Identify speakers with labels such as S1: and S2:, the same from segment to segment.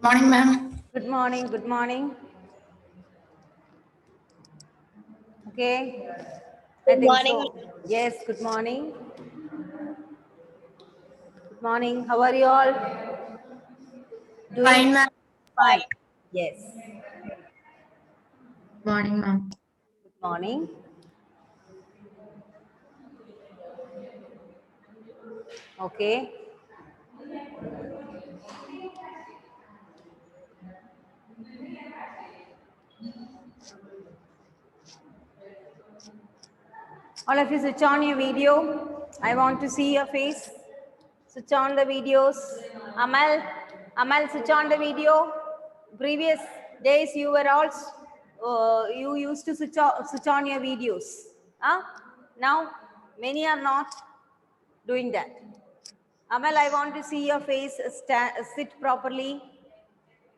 S1: Morning, ma'am.
S2: Good morning. Good morning. Okay.
S3: Good morning.
S2: So. Yes. Good morning. Good morning. How are you all? Doing
S1: Fine, ma'am.
S2: fine. Yes.
S1: Morning, ma'am.
S2: Good morning. Okay. All of you switch on your video. I want to see your face. Switch on the videos. Amal, switch on the video. Previous days you were all, you used to switch on your videos. Huh? Now, many are not doing that. Amal, I want to see your face, sit properly.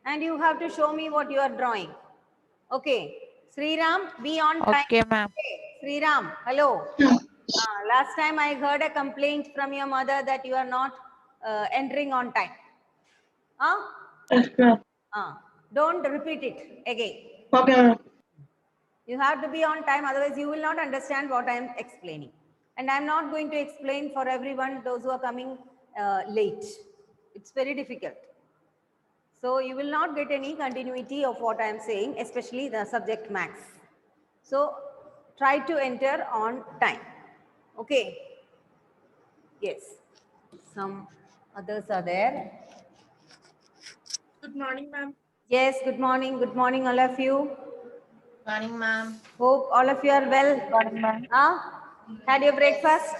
S2: And you have to show me what you are drawing. Okay. Sriram, be on time.
S4: Okay, ma'am.
S2: Okay. Sriram, hello. Last time I heard a complaint from your mother that you are not entering on time.
S3: Yes, ma'am.
S2: Don't repeat it again.
S3: Okay, ma'am.
S2: You have to be on time, otherwise you will not understand what I am explaining. And I am not going to explain for everyone, those who are coming late. It's very difficult. So you will not get any continuity of what I am saying, especially the subject max. So try to enter on time. Okay. Yes. Some others are there.
S1: Good morning, ma'am.
S2: Yes, good morning. Good morning, all of you.
S1: Morning, ma'am.
S2: Hope all of you are well.
S4: Morning, ma'am.
S2: Had your breakfast?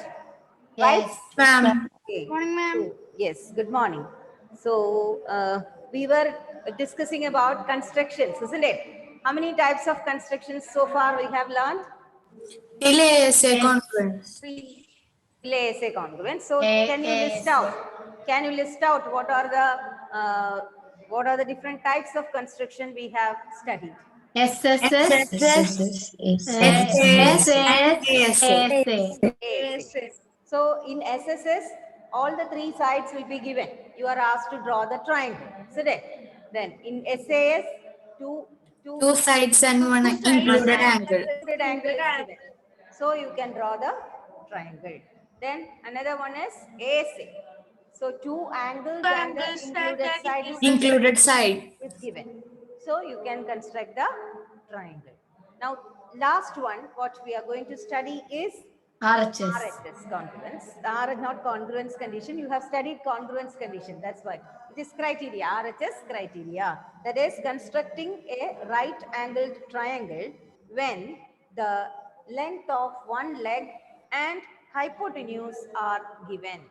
S1: Yes,
S2: Right?
S1: ma'am.
S2: Okay.
S3: Morning, ma'am.
S2: So, yes, good morning. So, we were discussing about constructions, isn't it? How many types of constructions so far we have learned?
S1: Delay sequence.
S2: Delay essay congruence. So, can you list out? Can you list out what are the different types of construction we have studied?
S1: SSS,
S2: ASA. So in SSS, all the three sides will be given. You are asked to draw the triangle, isn't it? Then in SAS,
S1: two sides and one included angle.
S2: included angle is given. So you can draw the triangle. Then another one is ASA. So two angles and the included side is given. So you can construct the triangle. Now last one, what we are going to study is
S1: RHS.
S2: RHS congruence. The R is not congruence condition. You have studied congruence condition. That's why it is criteria. RHS criteria. That is constructing a right angled triangle when the length of one leg and hypotenuse are given.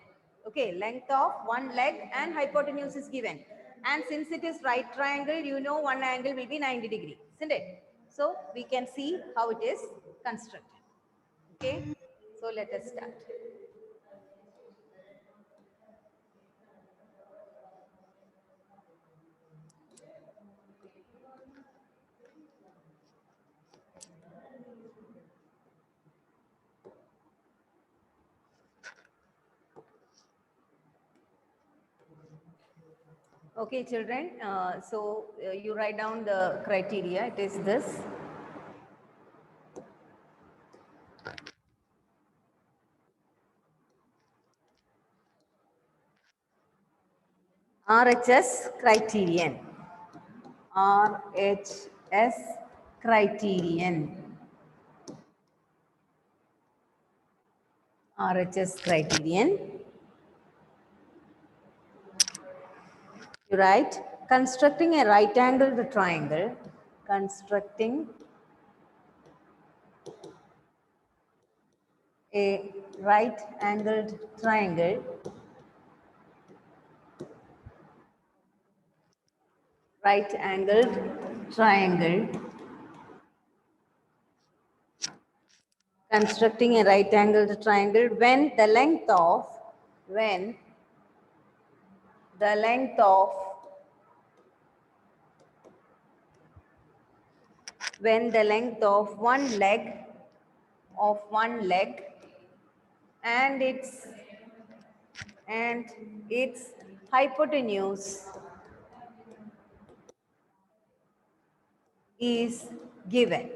S2: Okay, length of one leg and hypotenuse is given. And since it is right triangle, you know one angle will be 90 degrees, isn't it? So we can see how it is constructed. Okay, so let us start. Okay, children, you write down the criteria. It is this. RHS criterion. RHS criterion. RHS criterion. You write constructing a right angled triangle. Constructing a right angled triangle right angled triangle. Constructing a right angled triangle when the length of when the length of one leg and its hypotenuse is given.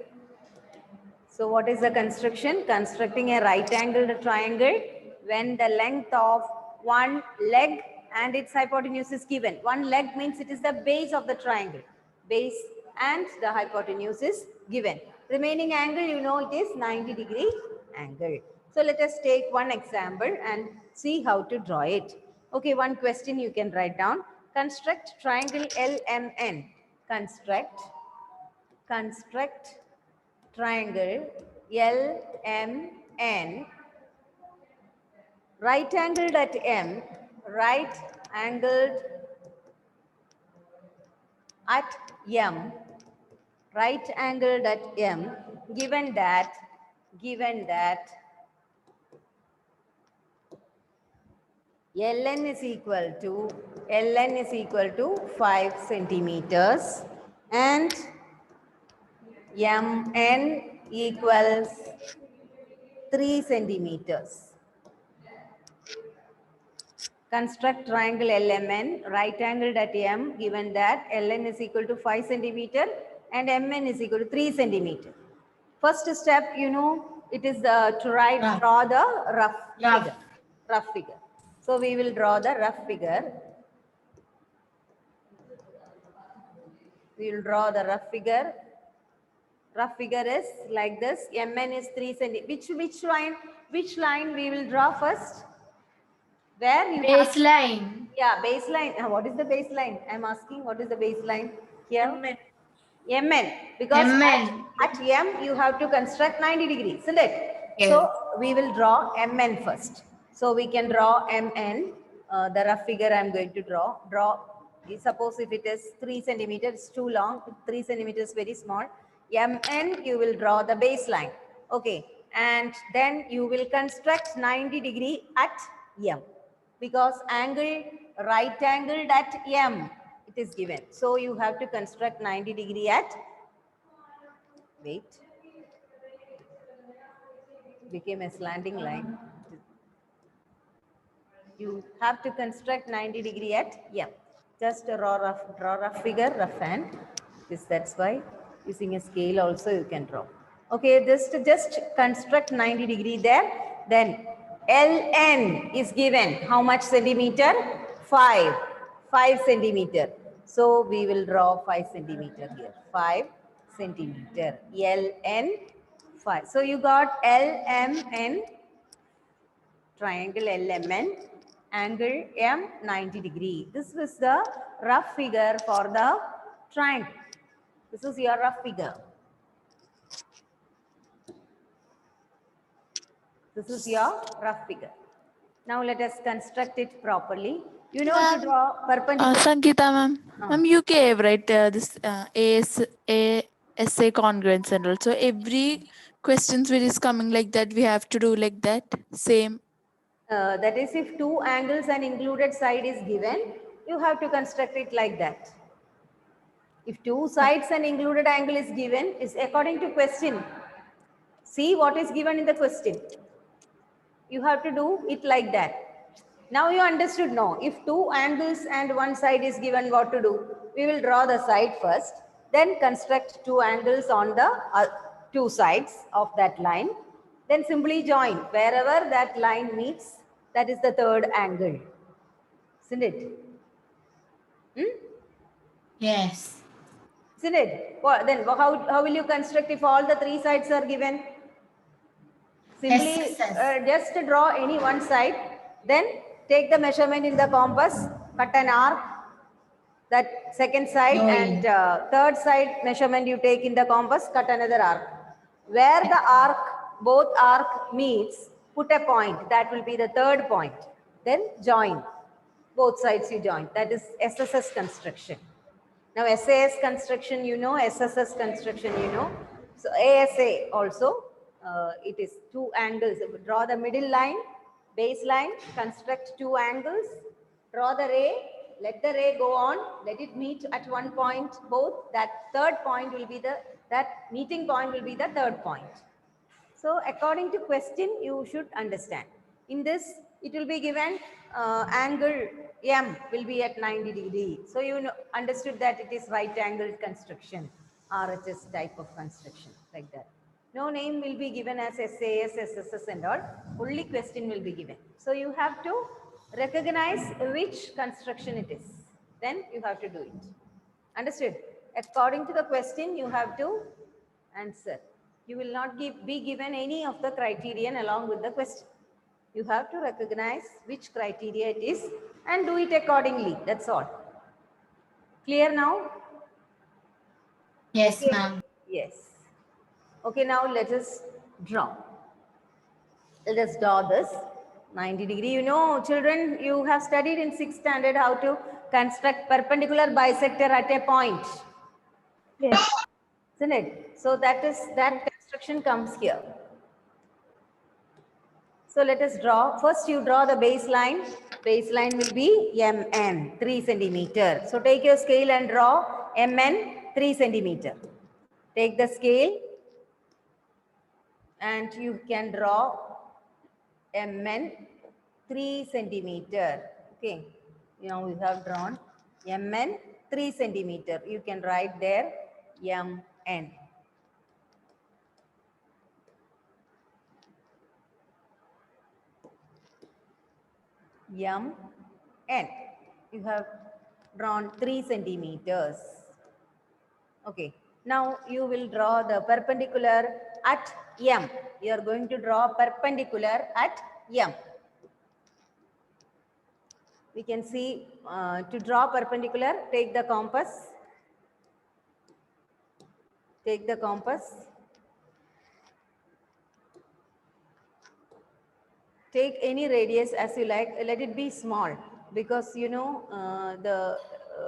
S2: So what is the construction? Constructing a right angled triangle when the length of one leg and its hypotenuse is given. One leg means it is the base of the triangle. Base and the hypotenuse is given. Remaining angle, you know, it is 90-degree angle. So let us take one example and see how to draw it. Okay, one question you can write down. Construct triangle LMN. Construct triangle LMN, right angled at M, right angled at M, right angled at M, given that ln is equal to 5 centimeters and mn equals 3 centimeters. Construct triangle LMN, right angled at M, given that ln is equal to 5 centimeter and mn is equal to 3 centimeter. First step, you know, it is draw the rough figure. So we will draw the rough figure. We will draw the rough figure. Rough figure is like this. Mn is 3 centimeter. Which line we will draw first? Where you
S1: Baseline.
S2: Yeah, baseline. What is the baseline? I'm asking what is the baseline here? Mn. Because
S1: MN.
S2: at M you have to construct 90 degrees, isn't it?
S1: Yes.
S2: So we will draw Mn first. So we can draw Mn. The rough figure I'm going to draw. Suppose if it is 3 centimeters, too long. 3 centimeters very small. Mn you will draw the baseline. Okay. And then you will construct 90 degree at M. Because right angled at M, it is given. So you have to construct 90 degree at, became a slanting line. You have to construct 90 degree at M. Just a draw rough figure, rough hand. That's why using a scale also you can draw. Okay, just construct 90 degree there. Then Ln is given. How much centimeter? 5 centimeter. So we will draw 5 centimeter here. 5 centimeter. Ln 5. So you got LMN, triangle LMN, angle M 90 degree. This was the rough figure for the triangle. This is your rough figure. This is your rough figure. Now let us construct it properly. You know to draw perpendicular.
S4: Sangeeta ma'am, ma'am, you gave right this essay congruence and also every questions which is coming like that we have to do like that same.
S2: That is, if two angles and included side is given, you have to construct it like that. If two sides and included angle is given, is according to question. See what is given in the question. You have to do it like that. Now you understood, no? If two angles and one side is given, what to do? We will draw the side first, then construct two angles on the two sides of that line. Then simply join. Wherever that line meets, that is the third angle. Isn't it?
S1: Yes.
S2: Isn't it? Then how will you construct if all the three sides are given? Simply just draw any one side, then take the measurement in the compass, cut an arc, that second side and third side measurement you take in the compass, cut another arc. Where the both arc meets, put a point, that will be the third point. Then join, both sides you join, that is SSS construction. Now SAS construction, you know, SSS construction, you know. So ASA also, it is two angles. Draw the middle line, baseline, construct two angles, draw the ray, let the ray go on, let it meet at one point, both. That third point will be that meeting point will be the third point. So according to question, you should understand. In this, it will be given angle M will be at 90 degree. So you know, understood that it is right angled construction, RHS type of construction, like that. No name will be given as SAS, SSS and all. Only question will be given. So you have to recognize which construction it is. Then you have to do it. Understood? According to the question, you have to answer. You will not be given any of the criterion along with the question. You have to recognize which criteria it is and do it accordingly. That's all. Clear now?
S1: Yes, ma'am.
S2: Yes. Okay, now let us draw. Let us draw this 90 degree. You know, children, you have studied in 6th standard how to construct perpendicular bisector at a point.
S3: Yes.
S2: Isn't it? So that construction comes here. So let us draw. First you draw the baseline. Baseline will be MN, 3 centimeter. So take your scale and draw MN, 3 centimeter. Take the scale and you can draw MN, 3 centimeter. Okay. Now we have drawn MN, 3 centimeter. You can write there MN. MN. You have drawn 3 centimeters. Okay. Now you will draw the perpendicular at M. You are going to draw perpendicular at M. We can see to draw perpendicular, take the compass. Take the compass. Take any radius as you like. Let it be small because you know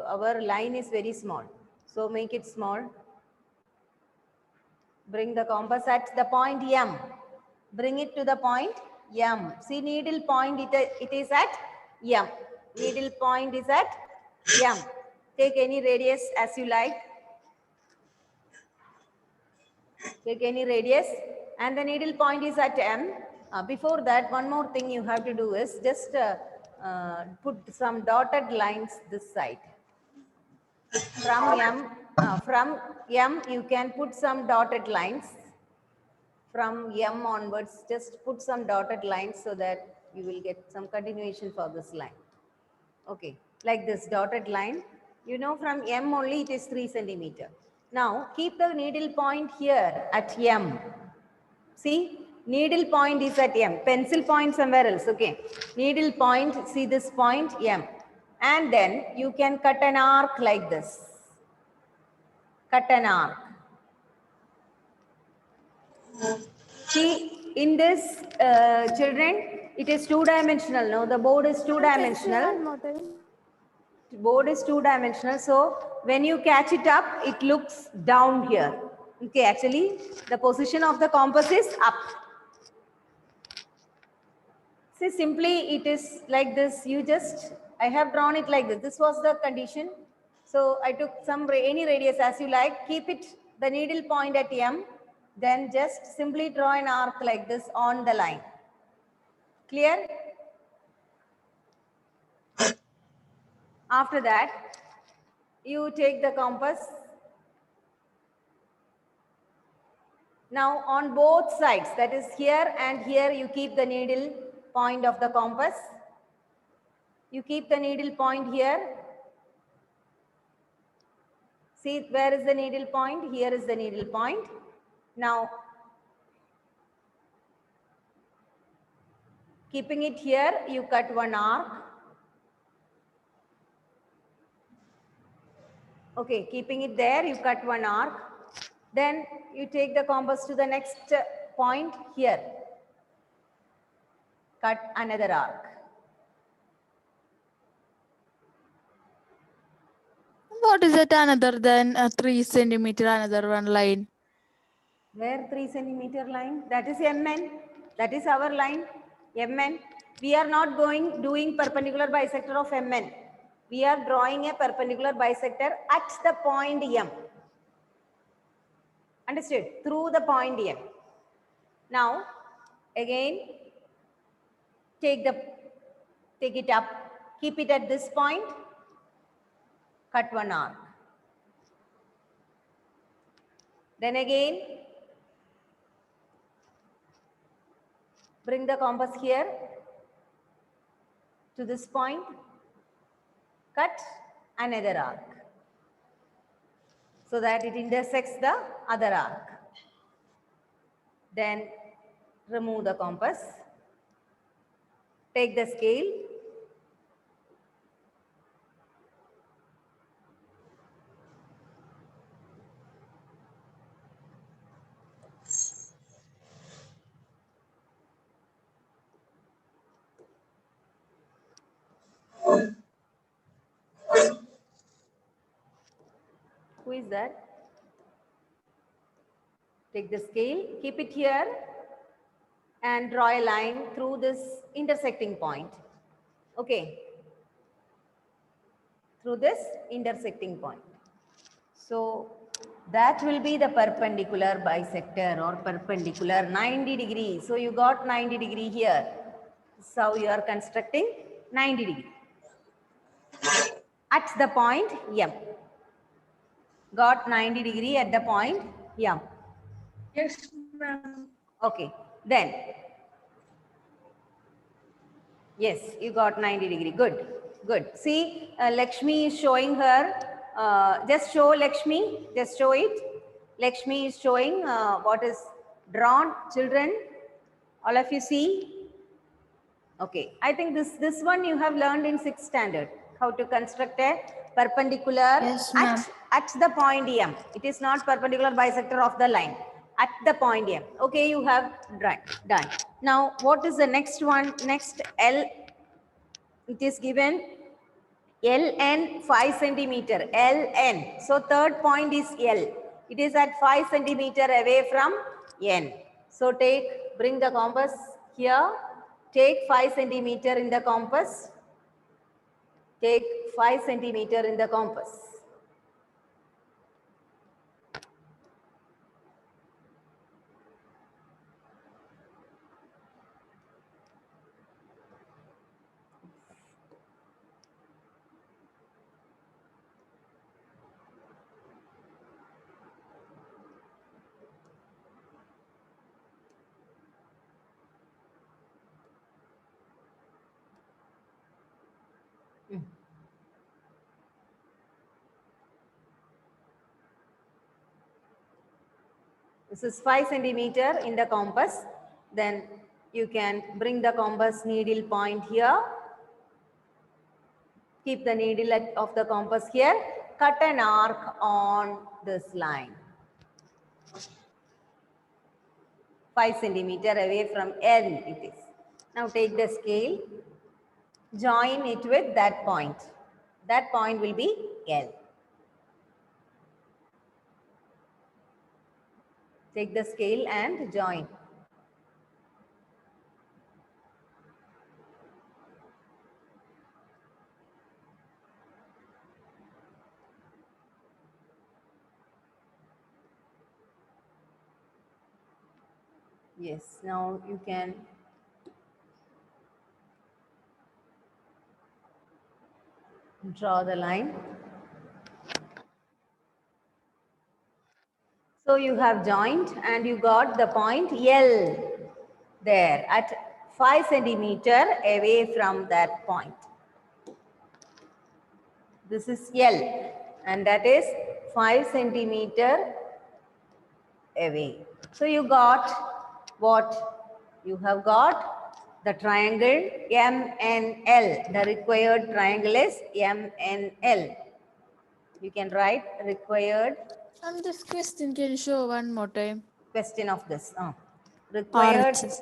S2: our line is very small. So make it small. Bring the compass at the point M. Bring it to the point M. See, needle point it is at M. Needle point is at M. Take any radius as you like. Take any radius and the needle point is at M. Before that, one more thing you have to do is just put some dotted lines this side. From M, you can put some dotted lines. From M onwards, just put some dotted lines so that you will get some continuation for this line. Okay, like this dotted line. You know from M only it is 3 centimeter. Now keep the needle point here at M. See, needle point is at M. Pencil point somewhere else. Okay, needle point, see this point M. And then you can cut an arc like this. Cut an arc. See, in this, children, it is two-dimensional. No, the board is two-dimensional. Board is two-dimensional. So, when you catch it up, it looks down here. Okay, actually, the position of the compass is up. See, simply it is like this. I have drawn it like this. This was the condition. So, I took any radius as you like. Keep it, the needle point at M. Then just simply draw an arc like this on the line. Clear? After that, you take the compass. Now on both sides, that is here and here, you keep the needle point of the compass. You keep the needle point here. See, where is the needle point? Here is the needle point. Now, keeping it here, you cut one arc. Okay, keeping it there, you cut one arc. Then you take the compass to the next point here. Cut another arc.
S4: what is it another than 3 centimeter, another one line?
S2: Where 3 centimeter line? That is MN. That is our line. MN. We are not doing perpendicular bisector of MN. We are drawing a perpendicular bisector at the point M. Understood? Through the point M. Now, again, take it up, keep it at this point, cut one arc. Then again, bring the compass here to this point, cut another arc so that it intersects the other arc. Then remove the compass, take the scale, who is that? Take the scale, keep it here and draw a line through this intersecting point. Okay. Through this intersecting point. So that will be the perpendicular bisector or perpendicular 90 degrees. So you got 90 degree here. So you are constructing 90 degree at the point M. Got 90 degree at the point M.
S3: Yes, ma'am.
S2: Okay. Then, yes, you got 90 degree. Good. Good. See, Lakshmi is showing her. Just show Lakshmi. Just show it. Lakshmi is showing what is drawn. Children, all of you see. Okay. I think this one you have learned in 6th standard. How to construct a perpendicular
S1: Yes, ma'am.
S2: at the point M. It is not perpendicular bisector of the line. At the point M. Okay, you have done. Now, what is the next one? Next L. It is given LN 5 centimeter. LN. So third point is L. It is at 5 centimeter away from N. So bring the compass here. Take 5 centimeter in the compass. Take 5 centimeter in the compass. This is 5 centimeter in the compass. Then you can bring the compass needle point here. Keep the needle of the compass here. Cut an arc on this line. 5 centimeter away from N it is. Now take the scale. Join it with that point. That point will be L. Take the scale and join. Yes, now you can draw the line. So you have joined and you got the point L there at 5 centimeter away from that point. This is L and that is 5 centimeter away. So you got what? You have got the triangle MNL. The required triangle is MNL. You can write required
S4: This question can you show one more time?
S2: question of this. Required
S4: RHS.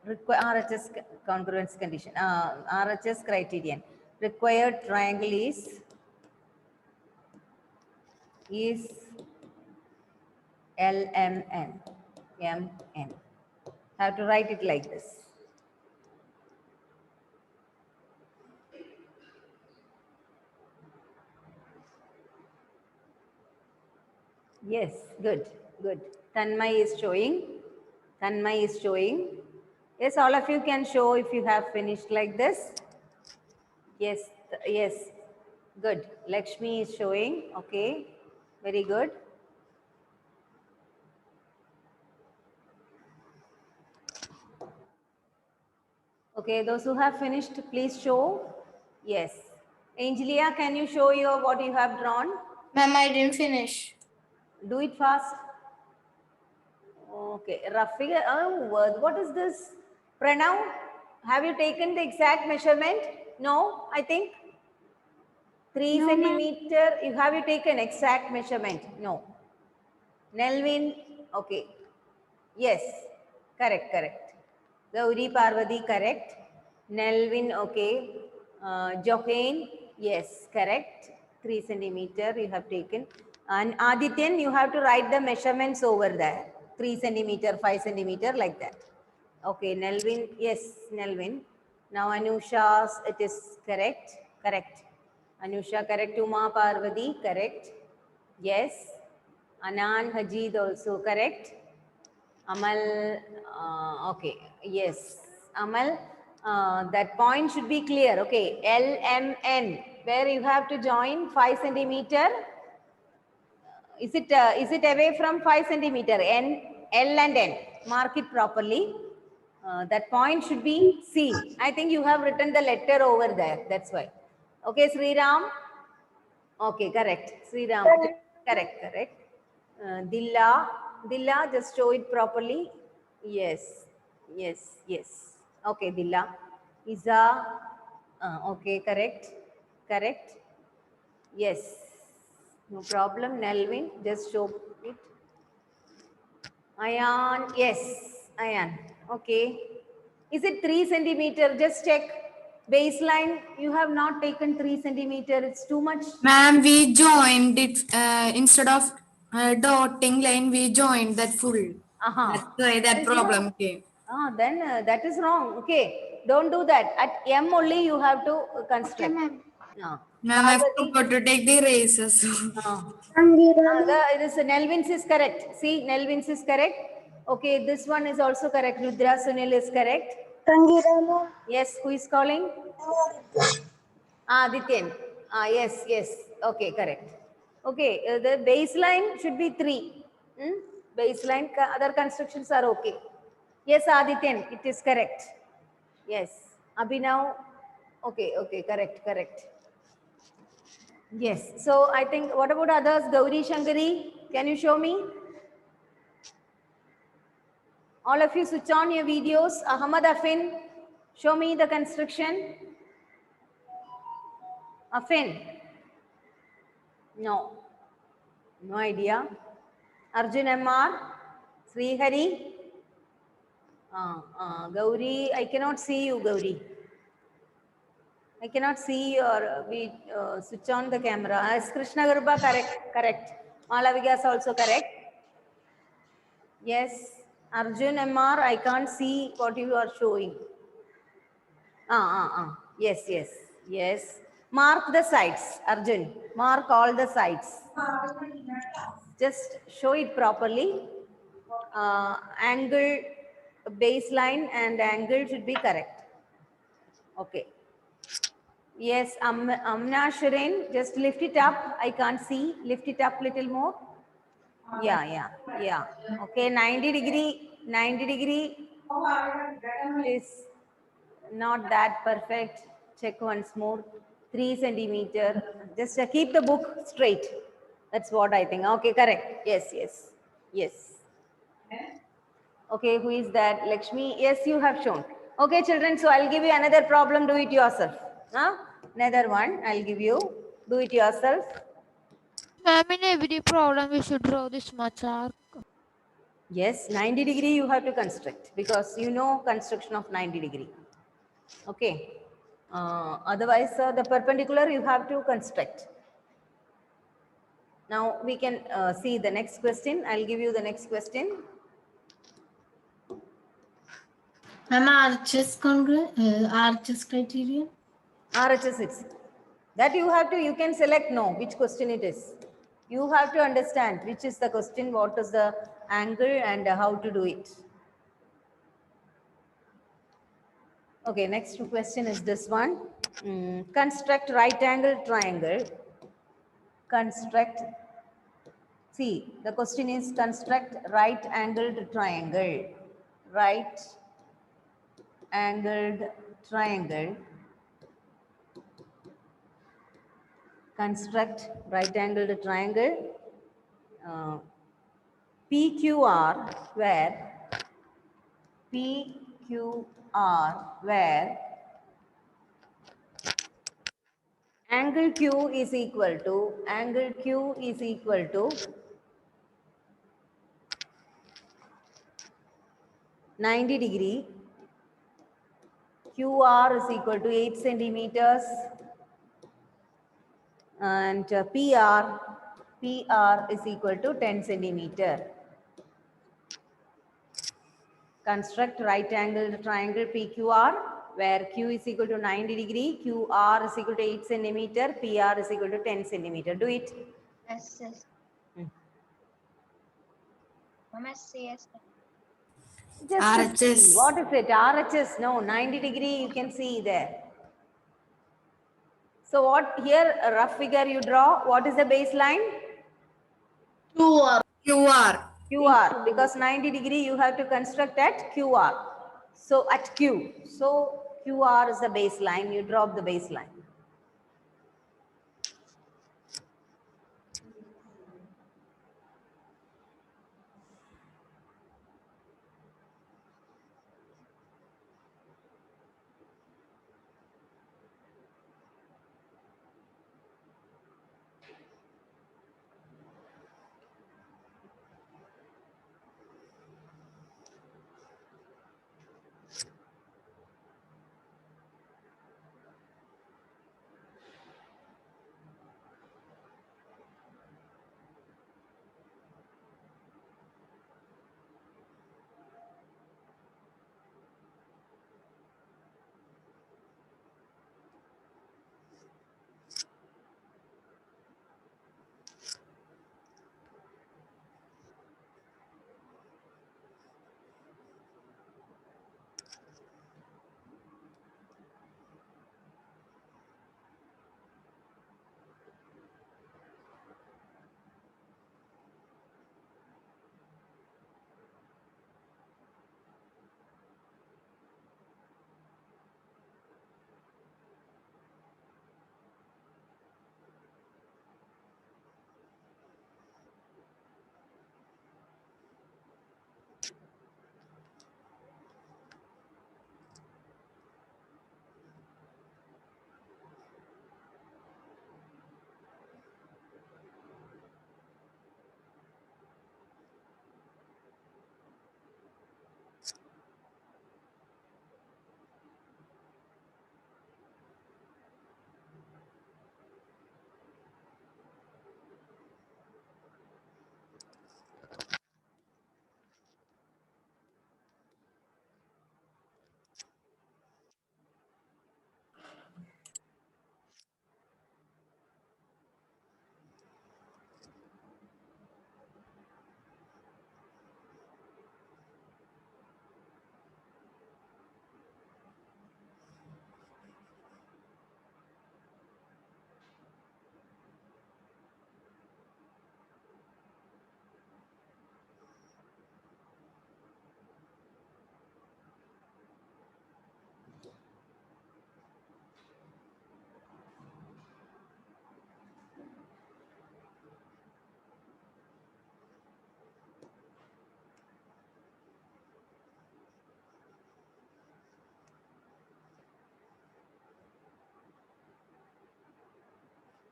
S2: RHS congruence condition. RHS criterion. Required triangle is is LMN. MN. Have to write it like this. Yes, good, good. Tanmay is showing. Tanmay is showing. Yes, all of you can show if you have finished like this. Yes, yes, good. Lakshmi is showing. Okay, very good. Okay, those who have finished, please show. Yes. Angelia, can you show your what you have drawn?
S1: Ma'am, I didn't finish.
S2: Do it fast. Okay, rough figure. Oh, what is this? Pranav, have you taken the exact measurement? No, I think 3 centimeter. Have you taken exact measurement? No. Nelvin, okay. Yes, correct, correct. Gauri Parvati, correct. Nelvin, okay. Johain, yes, correct. 3 centimeter you have taken. And Adityan, you have to write the measurements over there. 3 centimeter, 5 centimeter, like that. Okay, Nelvin, yes, Nelvin. Now Anusha's, it is correct, correct. Anusha, correct. Uma Parvati, correct. Yes. Anan Hajid also correct. Amal, okay, yes. Amal, that point should be clear. Okay, LMN, where you have to join 5 centimeter. Is it away from 5 centimeter? N, L and N. Mark it properly. That point should be seen. I think you have written the letter over there. That's why. Okay, Sri Ram. Okay, correct. Sri Ram. Correct, correct. Dilla, just show it properly. Yes, yes, yes. Okay, Dilla. Iza, okay, correct, correct. Yes, no problem. Nelvin, just show it. Ayan, yes, Ayan. Okay. Is it 3 centimeter? Just check. Baseline, you have not taken 3 centimeter. It's too much.
S1: Ma'am, we joined it instead of dotting line, we joined that full. That's why that problem came.
S2: Then that is wrong. Okay, don't do that. At M only you have to construct. Ah.
S1: Ma'am, I
S2: Parvati,
S1: forgot to take the erases.
S2: this Nelvins is correct. See, Nelvins is correct. Okay, this one is also correct. Rudra Sunil is correct. Yes, who is calling? Adityan. Yes, yes. Okay, correct. Okay, the baseline should be 3. Baseline, other constructions are okay. Yes, Adityan, it is correct. Yes. Abhinav, okay, okay, correct, correct. Yes. So I think, what about others? Gauri Shankari, can you show me? All of you switch on your videos. Ahmad Afin, show me the construction. Afin. No. No idea. Arjun MR. Srihari. Gauri, I cannot see you, Gauri. I cannot see your, we switch on the camera. As Krishna Garba, correct, correct. Malaviga is also correct. Yes. Arjun MR, I can't see what you are showing. Yes, yes, yes. Mark the sides, Arjun. Mark all the sides. Just show it properly. Angle, baseline and angle should be correct. Okay. Yes, Amna Shirin, just lift it up. I can't see. Lift it up little more. Yeah. Okay, 90 degree is not that perfect. Check once more. 3 centimeter. Just keep the book straight. That's what I think. Okay, correct. Yes. Okay, who is that? Lakshmi. Yes, you have shown. Okay, children. So I'll give you another problem. Do it yourself. Another one. I'll give you. Do it yourself.
S5: Ma'am, in every problem we should draw this much arc.
S2: Yes, 90 degree you have to construct because you know construction of 90 degree. Okay. Otherwise, the perpendicular you have to construct. Now we can see the next question. I'll give you the next question.
S6: Ma'am, RHS criterion?
S2: RHS it's that you can select no, which question it is. You have to understand which is the question, what is the angle and how to do it. Okay, next question is this one. Construct right angle triangle. Construct, see, the question is construct right angled triangle. Right angled triangle. Construct right angled triangle. PQR where angle Q is equal to 90 degree, QR is equal to 8 centimeters, and PR is equal to 10 centimeter. Construct right angled triangle PQR where Q is equal to 90 degree, QR is equal to 8 centimeter, PR is equal to 10 centimeter. Do it.
S5: Yes, yes. Yes.
S2: Just
S1: RHS.
S2: see. What is it? RHS. No, 90 degree you can see there. So what here, a rough figure you draw. What is the baseline?
S1: QR.
S2: QR. Because 90 degree you have to construct at QR. So at Q. So QR is the baseline. You drop the baseline.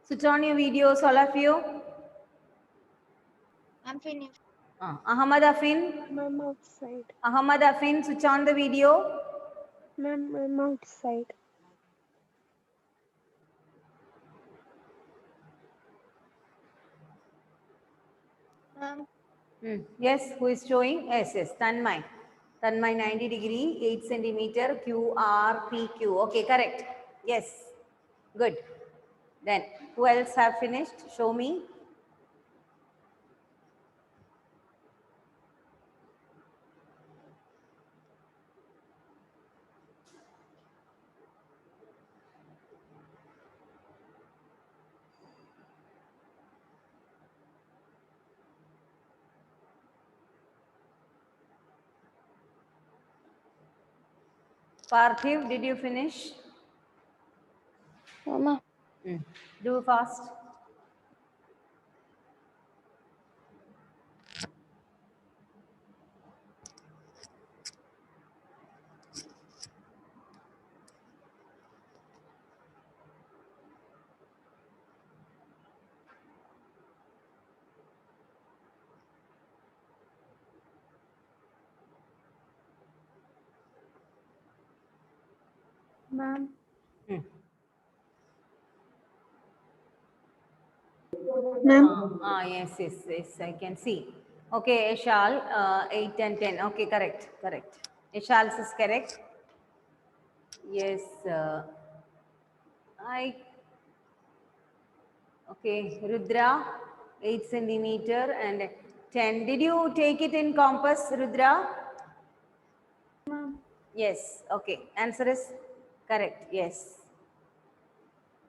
S2: Switch on your videos, all of you.
S5: I'm finished.
S2: Ahmad Afin.
S3: Ma'am, outside.
S2: Ahmad Afin, switch on the video.
S3: Ma'am, I'm outside.
S2: Yes, who is showing? Yes, yes, Tanmay. Tanmay 90 degree, 8 centimeter, QR, PQ. Okay, correct. Yes, good. Then, who else have finished? Show me. Parthiv, did you finish?
S3: Mama.
S2: Do fast.
S3: Ma'am. Ma'am.
S2: Yes, yes, yes, I can see. Okay, Ishal, 8 and 10. Okay, correct, correct. Ishal's is correct. Yes, okay, Rudra, 8 centimeter and 10. Did you take it in compass, Rudra? Yes, okay. Answer is correct, yes.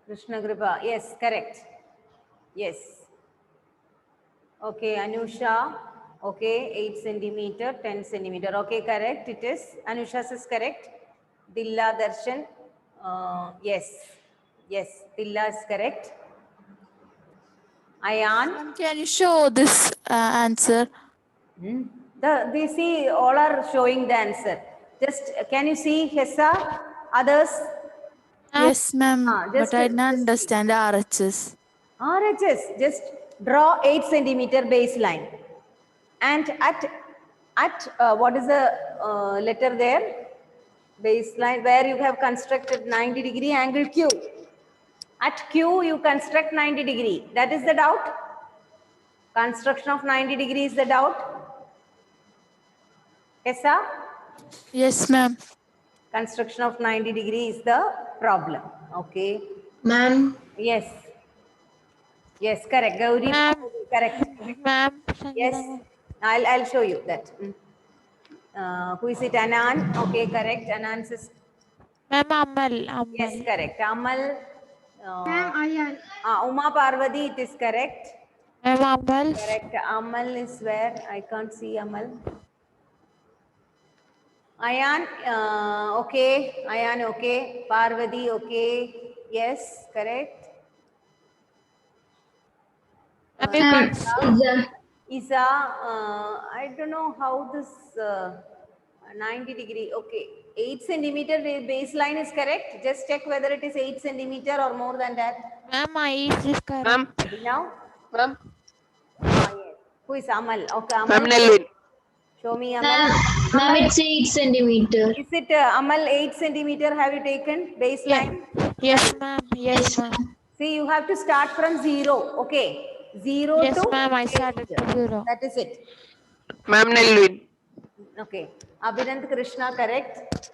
S2: Krishna Kripa, yes, correct. Yes. Okay, Anusha, okay, 8 centimeter, 10 centimeter. Okay, correct, it is. Anusha's is correct. Dilla Darshan, yes, yes, Dilla is correct. Ayan,
S4: Ma'am, can you show this answer?
S2: they see all are showing the answer. Just can you see Hessa? Others?
S4: Yes, ma'am,
S2: Just,
S4: but I didn't
S2: just
S4: understand RHS.
S2: RHS, just draw 8 centimeter baseline. And at what is the letter there? Baseline, where you have constructed 90 degree angle Q. At Q, you construct 90 degree. That is the doubt? Construction of 90 degree is the doubt? Yes, sir?
S4: Yes, ma'am.
S2: Construction of 90 degree is the problem. Okay.
S6: Ma'am.
S2: Yes. Yes, correct. Gauri,
S5: Ma'am.
S2: correct.
S5: Ma'am.
S2: Yes, I'll show you that. Who is it? Anan? Okay, correct. Anan says
S5: Ma'am, Amal.
S2: yes, correct. Amal.
S3: Ma'am, Ayan.
S2: Uma Parvati, it is correct.
S5: Ma'am, Amal.
S2: Correct. Amal is where? I can't see Amal. Ayan, okay. Ayan, okay. Parvati, okay. Yes, correct.
S6: Ma'am.
S2: Isa, I don't know how this 90 degree, okay. 8 centimeter baseline is correct. Just check whether it is 8 centimeter or more than that.
S5: Ma'am, my age is correct.
S7: Ma'am,
S2: Now,
S7: ma'am,
S2: yes. Who is Amal? Okay, Amal.
S7: ma'am Nelvin.
S2: Show me Amal.
S6: Ma'am, it's 8 centimeter.
S2: Is it Amal 8 centimeter? Have you taken baseline?
S5: Yes, ma'am. Yes, ma'am.
S2: See, you have to start from 0. Okay. 0
S5: Yes,
S2: to
S5: ma'am. I
S2: 8.
S5: started to 0.
S2: That is it.
S7: Ma'am Nelvin.
S2: Okay. Abhinand Krishna, correct.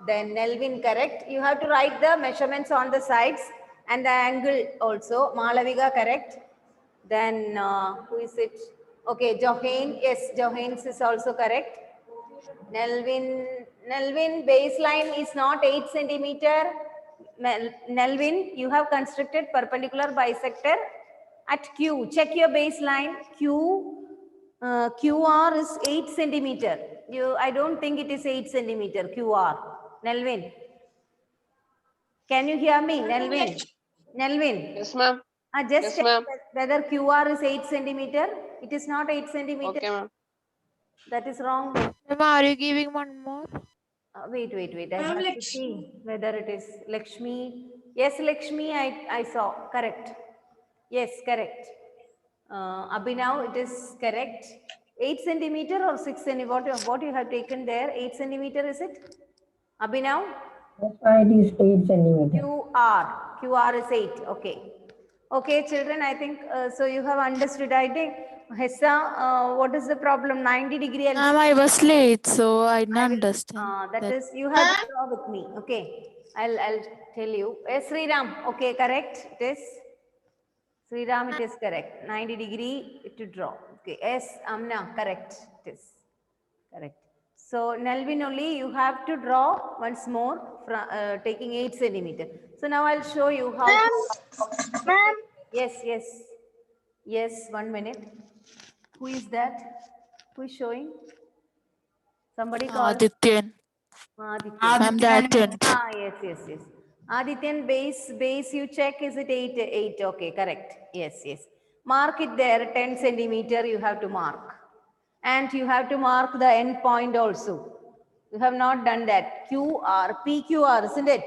S2: Then Nelvin, correct. You have to write the measurements on the sides and the angle also. Malavika, correct. Then who is it? Okay, Johain. Yes, Johain's is also correct. Nelvin baseline is not 8 centimeter. Nelvin, you have constructed perpendicular bisector at Q. Check your baseline. QR is 8 centimeter. I don't think it is 8 centimeter QR. Nelvin, can you hear me? Nelvin. Nelvin.
S7: Yes, ma'am.
S2: Just
S7: Yes,
S2: check
S7: ma'am.
S2: whether QR is 8 centimeter. It is not 8 centimeter.
S7: Okay, ma'am.
S2: That is wrong.
S5: Ma'am, are you giving one more?
S2: Wait. I have to see whether it is Lakshmi. Yes, Lakshmi, I saw. Correct. Yes, correct. Abhinav, it is correct. 8 centimeter or 6 centimeter? What you have taken there? 8 centimeter, is it? Abhinav?
S8: It is 8 centimeter.
S2: QR is 8. Okay. Okay, children, I think so you have understood. I think Hessa, what is the problem? 90 degree.
S4: Ma'am, I was late, so I didn't
S2: I will,
S4: understand.
S2: that is, you have to draw with me. Okay, I'll tell you. Sri Ram, okay, correct. It is Sri Ram. It is correct. 90 degree to draw. Okay. Yes, Amna, correct. It is correct. So Nelvin only you have to draw once more from taking 8 centimeter. So now I'll show you how.
S3: Ma'am.
S2: Yes. 1 minute. Who is that? Who is showing? Somebody call.
S4: Adityan.
S2: Adityan.
S4: Ma'am, the attend.
S2: Yes. Adityan, base you check, is it 8? Okay, correct. Yes. Mark it there, 10 centimeter you have to mark. And you have to mark the end point also. You have not done that. QR, PQR, isn't it?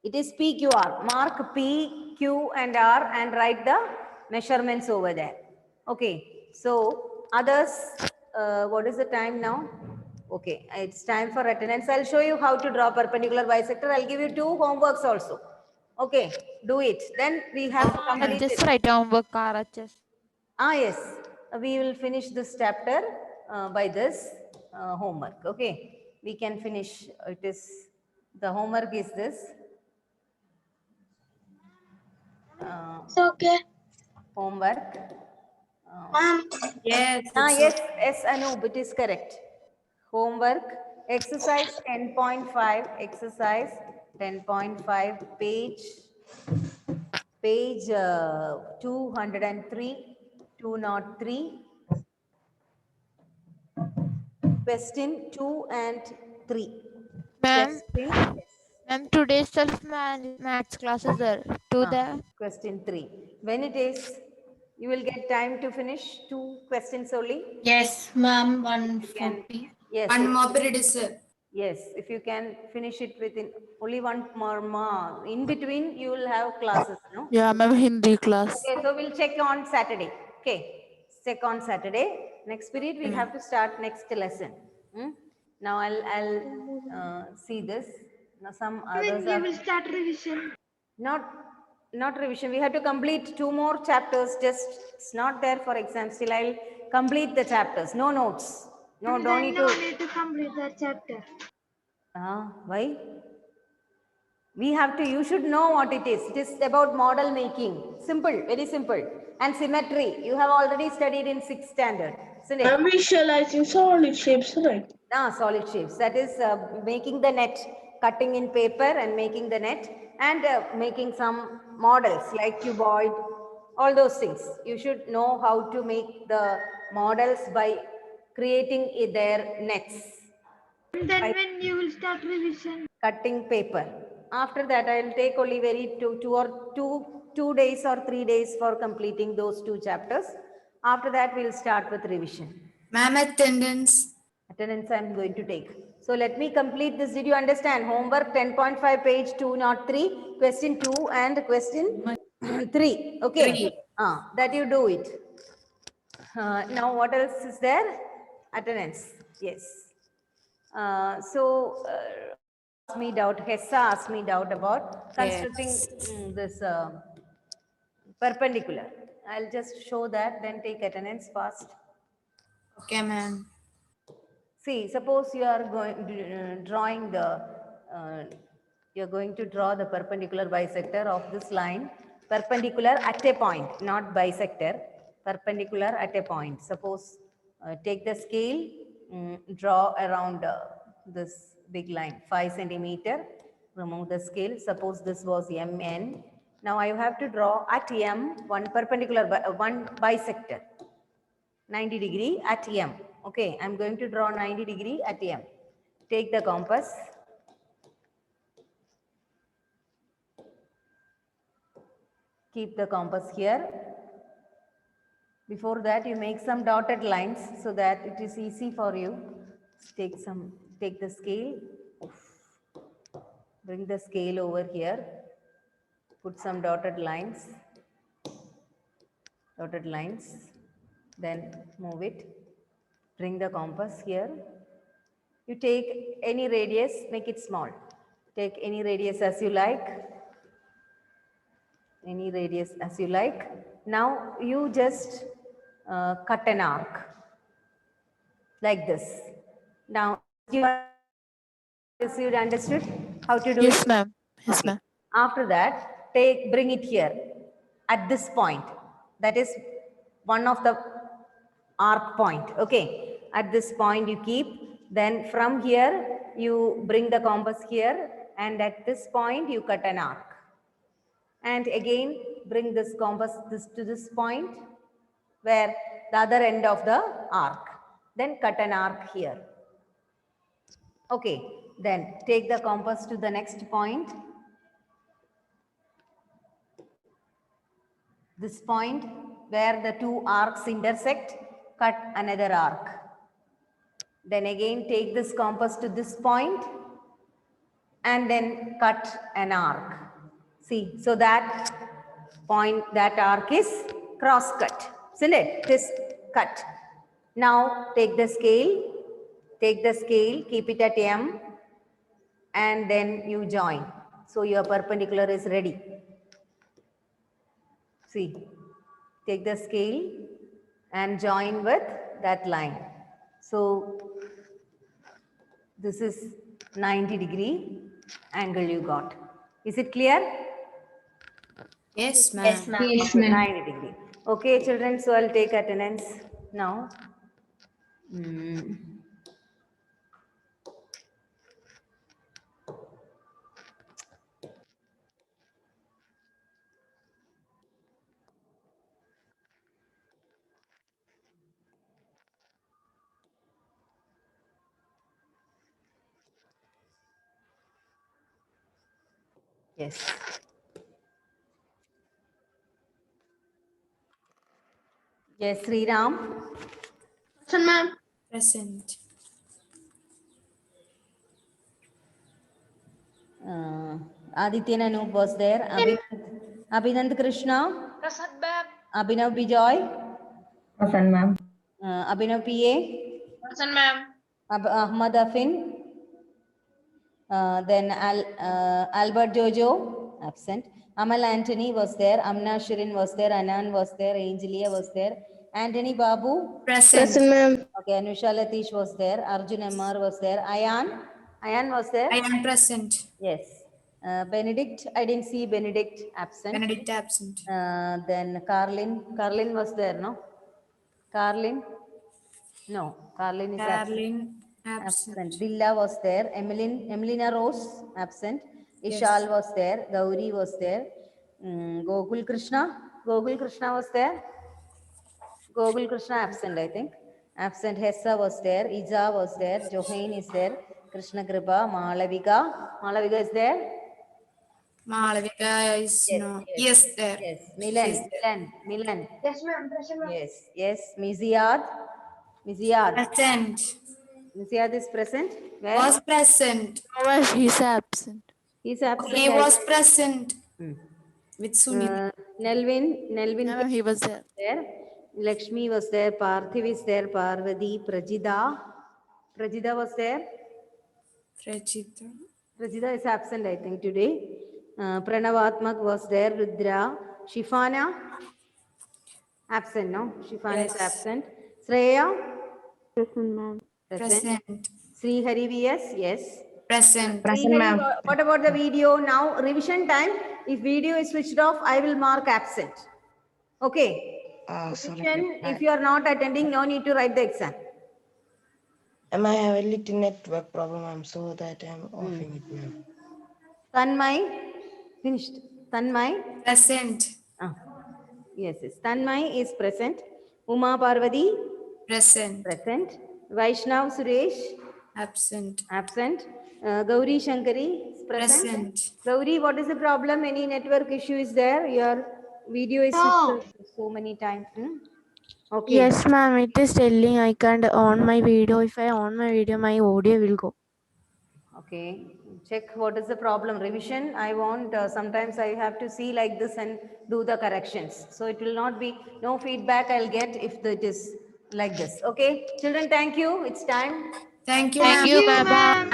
S2: It is PQR. Mark P, Q and R and write the measurements over there. Okay. So others, what is the time now? Okay, it's time for attendance. I'll show you how to draw perpendicular bisector. I'll give you 2 homeworks also. Okay, do it. Then we have to complete
S5: Just
S2: it.
S5: write homework, RHS.
S2: Yes, we will finish this chapter by this homework. Okay, we can finish. It is, the homework is this.
S3: It's okay.
S2: Homework.
S3: Ma'am.
S1: Yes.
S2: Yes, Anoop, it is correct. Homework, exercise 10.5, exercise 10.5, page 203, 203, question 2 and 3.
S5: Ma'am,
S2: Question,
S5: ma'am, today's maths class is there. Do that.
S2: question 3. When it is, you will get time to finish 2 questions only.
S6: Yes, ma'am.
S2: You can,
S6: 140.
S2: yes.
S1: One more period is
S2: Yes, if you can finish it within only 1 more. In between, you will have classes, no?
S4: Yeah, ma'am, Hindi class.
S2: Okay, so we'll check on Saturday. Okay, check on Saturday. Next period, we have to start next lesson. Now I'll see this. Now some others
S3: When
S2: are
S3: you will start revision?
S2: not revision. We have to complete 2 more chapters. Just it's not there for exam. Still, I'll complete the chapters. No notes. No, don't
S3: Then
S2: need
S3: no
S2: to.
S3: need to complete that chapter.
S2: Why? We have to, you should know what it is. It is about model making. Simple, very simple. And symmetry. You have already studied in 6th standard, isn't it?
S9: I'm visualizing solid shapes, right?
S2: Solid shapes. That is making the net, cutting in paper and making the net, and making some models like cuboid, all those things. You should know how to make the models by creating their nets.
S3: And then when you will start revision?
S2: Cutting paper. After that, I will take only very 2 days or 3 days for completing those 2 chapters. After that, we'll start with revision.
S1: Ma'am, attendance.
S2: Attendance I'm going to take. So let me complete this. Did you understand? Homework 10.5, page 203, question 2 and question 3. Okay. That you do it. Now what else is there? Attendance. Yes. Asked me doubt. Hessa asked me doubt about constructing this perpendicular. I'll just show that, then take attendance fast.
S1: Okay, ma'am.
S2: See, suppose you are going you're going to draw the perpendicular bisector of this line, perpendicular at a point, not bisector, perpendicular at a point. Suppose take the scale, draw around this big line, 5 centimeter, remove the scale. Suppose this was MN. Now I have to draw at M one perpendicular, one bisector, 90 degree at M. Okay, I'm going to draw 90 degree at M. Take the compass. Keep the compass here. Before that, you make some dotted lines so that it is easy for you. Take the scale. Bring the scale over here. Put some dotted lines. Then move it. Bring the compass here. You take any radius, make it small. Take any radius as you like. Now you just cut an arc like this. Now, you understood how to do
S4: Yes,
S2: it?
S4: ma'am. Yes,
S2: Okay.
S4: ma'am.
S2: After that, bring it here at this point. That is one of the arc point. Okay. At this point you keep. Then from here you bring the compass here, and at this point you cut an arc. And again bring this compass to this point where the other end of the arc. Then cut an arc here. Okay. Then take the compass to the next point. This point where the two arcs intersect, cut another arc. Then again take this compass to this point and then cut an arc. See, so that point, that arc is cross cut, isn't it? It is cut. Now take the scale, keep it at M, and then you join. So your perpendicular is ready. See, take the scale and join with that line. So this is 90-degree angle you got. Is it clear?
S1: Yes, ma'am.
S6: Yes, ma'am.
S2: 90-degree. Okay, children, so I'll take attendance now. Yes. Yes, Sriram.
S9: Present, ma'am.
S1: Present.
S2: Adityan Anoop was there. Abhinand Krishna.
S3: Present, ma'am.
S2: Abhinav Bijoy.
S8: Present, ma'am.
S2: Abhinav PA.
S3: Present, ma'am.
S2: Ahmad Afin. Then Albert Jojo, absent. Amal Anthony was there. Amna Shirin was there. Anan was there. Angelia was there. Anthony Babu.
S1: Present.
S9: ma'am.
S2: Okay, Anusha Latish was there. Arjun MR was there. Ayan was there.
S1: I am present.
S2: Yes. Benedict, I didn't see Benedict, absent.
S1: Benedict absent.
S2: Then Carlin was there, no? Carlin? No, Carlin is absent.
S1: Carlin absent.
S2: Dilla was there. Emelina Rose, absent. Ishal was there. Gauri was there. Gokul Krishna was there. Gokul Krishna absent, I think. Absent. Hessa was there. Ija was there. Johain is there. Krishna Kripa. Malavika is there.
S1: Malavika is no. Yes, there.
S2: Yes.
S1: She's
S2: Milan.
S3: Yes, ma'am. Present, ma'am.
S2: Yes. Miziad.
S1: Present.
S2: Miziad is present. Where?
S1: Was present.
S4: However, he's absent.
S2: He's absent.
S1: He was present with Sunil.
S2: Nelvin
S4: No, he was there.
S2: there. Lakshmi was there. Parthiv is there. Parvati. Prajida was there. Prajida is absent, I think, today. Pranavatmak was there. Rudra. Shifana. Absent, no? Shifana is absent. Shreya.
S3: Present, ma'am.
S1: Present.
S2: Sri Hari VS. Yes.
S1: Present.
S2: Sri Hari, what about the video? Now, revision time. If video is switched off, I will mark absent. Okay. Revision, if you are not attending, no need to write the exam.
S10: I have a little network problem, so that I'm offing it now.
S2: Tanmay, finished. Tanmay,
S1: Present.
S2: yes. Tanmay is present. Uma Parvati,
S1: Present.
S2: present. Vaishnav Suresh,
S1: Absent.
S2: absent. Gauri Shankari is present.
S1: Present.
S2: Gauri, what is the problem? Any network issue is there? Your video is switched off so many times. Okay.
S3: Yes, ma'am. It is telling I can't on my video. If I on my video, my audio will go.
S2: Okay. Check what is the problem. Revision. I want, sometimes I have to see like this and do the corrections. So it will not be, no feedback I'll get if it is like this. Okay. Children, thank you. It's time.
S1: Thank you.
S5: Thank
S1: ma'am.
S5: you, ma'am.